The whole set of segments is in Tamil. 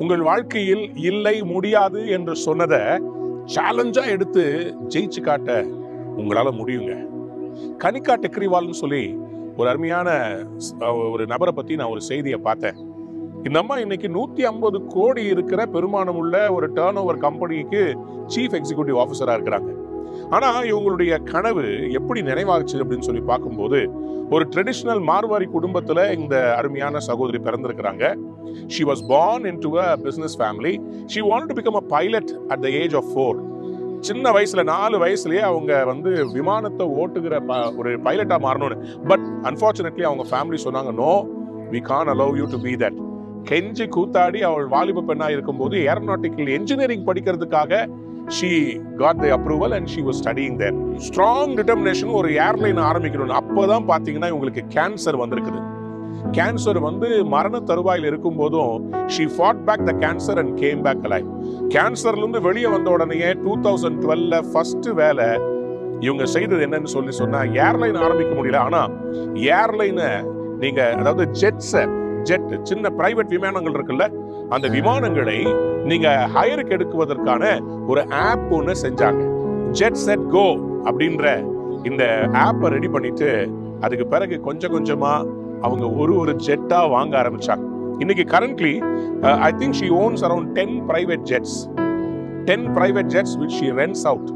உங்கள் வாழ்க்கையில் இல்லை முடியாது என்று சொன்னதை சேலஞ்சா எடுத்து ஜெயிச்சு காட்ட உங்களால முடியுங்க. கனிகா டெக்ரிவால்னு சொல்லி ஒரு அருமையான ஒரு நபரை பத்தி நான் ஒரு செய்தியை பார்த்தேன். இந்த அம்மா இன்னைக்கு 150 கோடி இருக்கிற பெருமானம் உள்ள ஒரு டர்ன் ஓவர் கம்பெனிக்கு சீஃப் எக்ஸிகியூட்டிவ் ஆஃபீஸரா இருக்கிறாங்க. ஆனா இவங்களுடைய கனவு எப்படி நினைவாச்சு அப்படின்னு சொல்லி பார்க்கும்போது, ஒரு ட்ரெடிஷனல் மார்வாரி குடும்பத்துல இந்த அருமையான சகோதரி பிறந்திருக்கிறாங்க. She was born into a business family. She wanted to become a pilot at the age of 4. சின்ன வயசுல 4 வயசுலயே அவங்க விமானத்தை ஓட்டுகிற ஒரு பைலட்டா மாறணும்னு. பட் அன்பார்ச்சுனேட்லி அவங்க ஃபேமிலி சொன்னாங்க, no, we can't allow you to be that. கெஞ்சி கூத்தாடி அவள் வாலிப பெண்ணா இருக்கும்போது ஏரோநாட்டிக்கல் என்ஜினியரிங் படிக்கிறதுக்காக she got the approval and she was studying there. Strong determination ஒரு ஏர்லைன் ஆரம்பிக்கணும். அப்பதான் பாத்தீங்கன்னா இவங்களுக்கு கேன்சர் வந்திருக்குது. கேன்சர் மரண தருவாயில் இருக்கும் போதும் she fought back the cancer and came back alive. கேன்சர்ல இருந்து வெளியே வந்த உடனே 2012 ஃபர்ஸ்ட் வேலை இவங்க செய்தது என்னன்னு சொன்னா, ஏர்லைன் ஆரம்பிக்க முடியல. ஆனா ஏர்லைனை நீங்க அதாவது ஜெட் சின்ன பிரைவேட் விமானங்கள் இருக்குல்ல, அந்த விமானங்களை நீங்க ஹையருக்கு எடுக்குவதற்கான ஒரு ஆப் ஒன்று செஞ்சாங்க. ஜெட் செட் கோ அப்படின்ற இந்த ஆப்பை ரெடி பண்ணிட்டு அதுக்கு பிறகு கொஞ்சம் கொஞ்சமா அவங்க ஒரு ஜெட்டா வாங்க ஆரம்பிச்சாங்க. இன்னைக்கு currently I think she owns around 10 private jets which she rents out.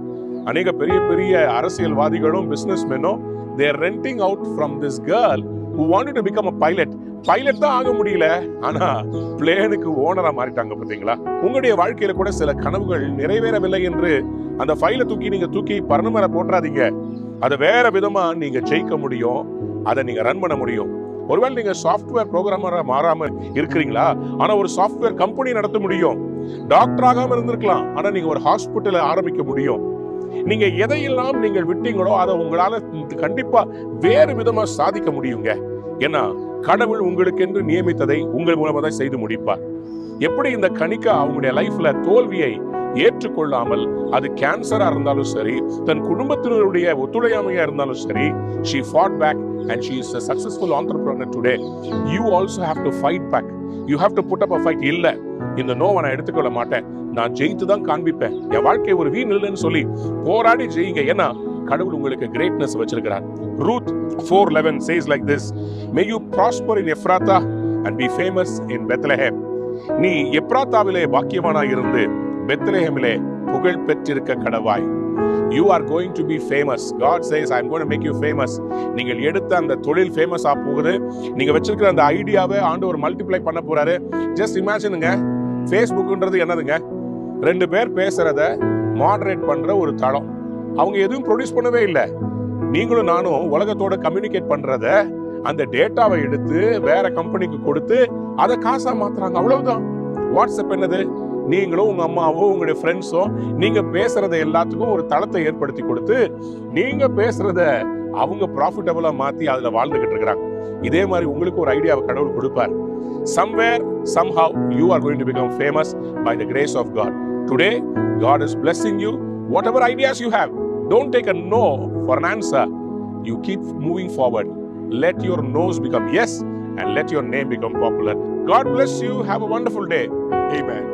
அநேக பெரிய பெரிய அரசியல்வாதிகளும் பிசினஸ்மெனும் they are renting out from this girl who wanted to become a pilot. Pilot தான் ஆக முடியல, ஆனா பிளேனுக்கு ஓனரா மாறிட்டாங்க. பாத்தீங்களா? உங்களுடைய வாழ்க்கையில கூட சில கனவுகள் நிறைவேறவில்லை என்று அந்த ஃபைலை தூக்கி பர்ணமர போட்டுறாதீங்க. அதை வேற விதமா நீங்க ஜெயிக்க முடியும், அதை நீங்க ரன் பண்ண முடியும். ஒருவேளை நீங்க சாஃப்ட்வேர் ப்ரோக்ராமரா மாறாம இருக்கிறீங்களா, ஆனா ஒரு சாஃப்ட்வேர் கம்பெனி நடத்த முடியும். டாக்டர் ஆகாம இருந்திருக்கலாம், ஆனா நீங்க ஒரு ஹாஸ்பிட்டலை ஆரம்பிக்க முடியும். நீங்க எதையெல்லாம் நீங்கள் விட்டீங்களோ அதை உங்களால கண்டிப்பா வேறு விதமா சாதிக்க முடியுங்க. ஏன்னா கடவுள் உங்களுக்கு என்று நியமித்ததை உங்கள் மூலமா தான் செய்து முடிப்பார். எப்படி இந்த கனிகா அவங்களுடைய லைஃப்ல தோல்வியை ஏற்றுக்கொள்ளாமல், அது கேன்சரா இருந்தாலும் சரி, தன் குடும்பத்தினருடைய ஒத்துழையாமையா இருந்தாலும் சரி, she fought back and she is a successful entrepreneur today. You also have to fight back. You have to put up a fight. இல்ல, இந்த நோவை நான் எடுத்துக்கொள்ள மாட்டேன், நான் ஜெயித்து தான் காண்பிப்பேன், என் வாழ்க்கை ஒரு வீண் இல்லைன்னு சொல்லி போராடி ஜெயிங்க. ஏன்னா கடவுள் உங்களுக்கு கிரேட்னஸ் வச்சிருக்கிறார். Ruth 4:11 says like this, may you prosper in Ephrathah and be famous in Bethlehem. நீ எப்ராத்தாவிலே பாக்கியவானாய் இருந்து பெத்லெஹேமிலே புகழ் பெற்றிருக்க கடவாய். You are going to be famous. God says, I am going to make you famous. நீங்கள் எடுத்த அந்த தொழில் ஃபேமஸ் ஆ போகுது. நீங்க வச்சிருக்கிற அந்த ஐடியாவை ஆண்டவர் மல்டிப்ளை பண்ண போறாரு. ஜஸ்ட் இமேஜினுங்க, ஃபேஸ்புக்ன்றது என்னதுங்க? 2 பேர் பேசுறத மாடரேட் பண்ற ஒரு தளம். அவங்க எதுவும் ப்ரொடியூஸ் பண்ணவே இல்லை. நீங்களும் நானும் உலகத்தோட கம்யூனிகேட் பண்றத அந்த டேட்டாவை எடுத்து வேற கம்பெனிக்கு கொடுத்து அதை காசா மாத்துறாங்க. அவ்வளவுதான். வாட்ஸ்அப் என்னது? நீங்களும் உங்க அம்மாவும் உங்களுடைய ஃப்ரெண்ட்ஸும் நீங்க பேசுறத எல்லாத்துக்கும் ஒரு தளத்தை ஏற்படுத்தி கொடுத்து நீங்க பேசுறத அவங்க ப்ராஃபிட்டபிளா மாத்தி அதுல வாழ்ந்துகிட்டு இருக்கிறாங்க. இதே மாதிரி உங்களுக்கு ஒரு ஐடியாவை கடவுள் கொடுப்பார். Somewhere, somehow, you are going to become famous by the grace of God. Today, God is blessing you. Whatever ideas you have, don't take a no for an answer. You keep moving forward. Let your no's become yes and let your name become popular. God bless you. Have a wonderful day. Amen.